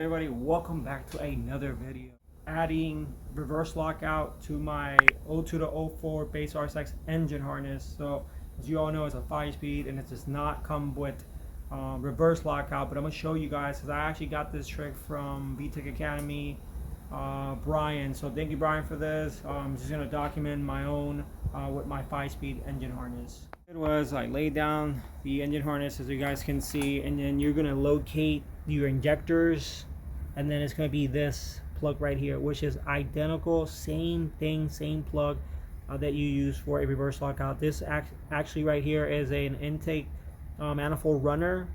Everybody, welcome back to another video. Adding reverse lockout to my 02 to 04 base RSX engine harness. So as you all know, it's a 5-speed and it does not come with reverse lockout, but I'm going to show you guys because I actually got this trick from VTech Academy, Brian. So thank you, Brian, for this. I'm just going to document my own with my 5-speed engine harness. It was I laid down the engine harness, as you guys can see, and then you're going to locate your injectors, and then it's going to be this plug right here, which is identical, same thing, same plug that you use for a reverse lockout. This actually right here is an intake manifold runner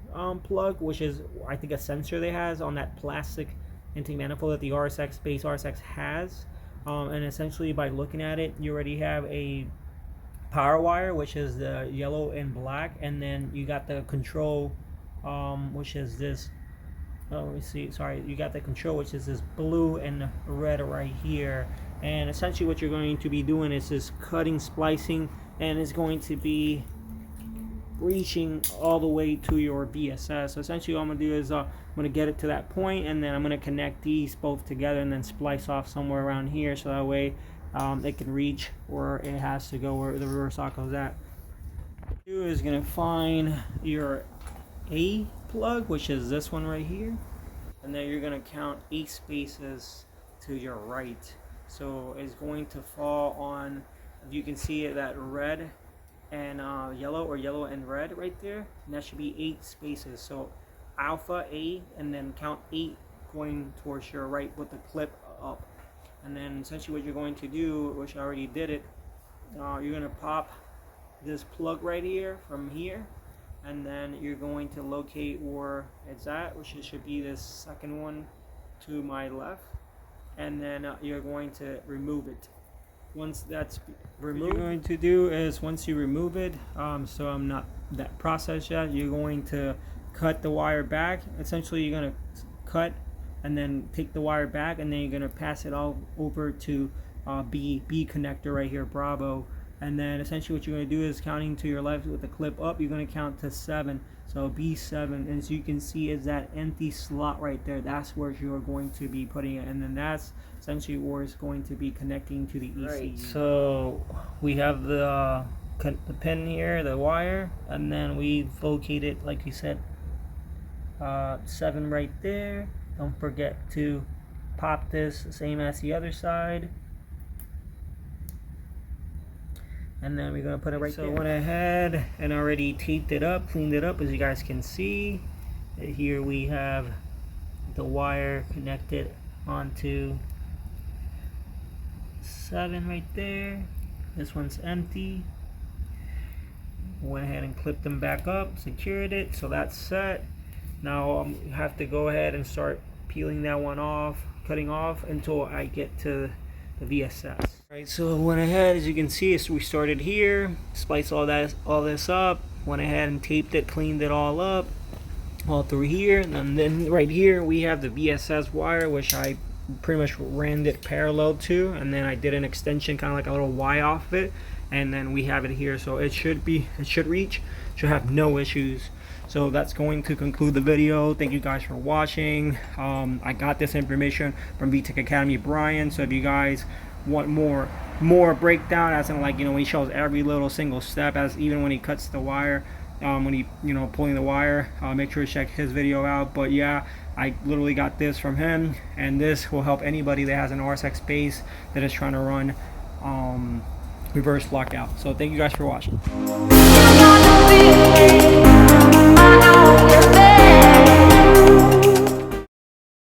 plug, which is, I think, a sensor they has on that plastic intake manifold that the RSX Base RSX has. And essentially, by looking at it, you already have a power wire, which is the yellow and black, and then you got the control, which is this. Let me see. Sorry, you got the control, which is this blue and red right here. And essentially, what you're going to be doing is just cutting, splicing, and it's going to be reaching all the way to your VSS. So essentially, what I'm gonna do is I'm gonna get it to that point, and then I'm gonna connect these both together, and then splice off somewhere around here, so that way it can reach where it has to go, where the reverse lockout is at. What you do is gonna find your A plug, which is this one right here, and then you're going to count 8 spaces to your right. So it's going to fall on, if you can see it, that red and yellow, or yellow and red right there, and that should be 8 spaces. So alpha A, and then count 8 going towards your right with the clip up. And then essentially what you're going to do, which I already did it, you're going to pop this plug right here from here, and then you're going to locate where it's at, which should be this second one to my left, and then you're going to remove it. Once that's removed, what you're going to do is, once you remove it, so I'm not that process yet, you're going to cut the wire back. Essentially, you're going to cut and then take the wire back, and then you're going to pass it all over to B connector right here, Bravo. And then essentially what you're going to do is, counting to your left with the clip up, you're going to count to 7. So B7, and as you can see, is that empty slot right there. That's where you're going to be putting it, and then that's essentially where it's going to be connecting to the ECU. Right. So we have the pin here, the wire, and then we located, like you said, 7 right there. Don't forget to pop this, same as the other side. And then we're going to put it right there. So I went ahead and already taped it up, cleaned it up, as you guys can see. Here we have the wire connected onto 7 right there. This one's empty. Went ahead and clipped them back up, secured it, so that's set. Now I have to go ahead and start peeling that one off, cutting off until I get to the VSS. Right, so I went ahead, as you can see, we started here, spliced all this up, went ahead and taped it, cleaned it all up, all through here, and then right here we have the VSS wire, which I pretty much ran it parallel to, and then I did an extension, kind of like a little Y off of it, and then we have it here, so it should reach, should have no issues. So that's going to conclude the video. Thank you guys for watching. I got this information from VTech Academy, Brian. So if you guys want more breakdown, as in, like, when he shows every little single step, as even when he cuts the wire, when he pulling the wire, make sure to check his video out. But yeah, I literally got this from him, and this will help anybody that has an RSX Base that is trying to run reverse lockout. So thank you guys for watching.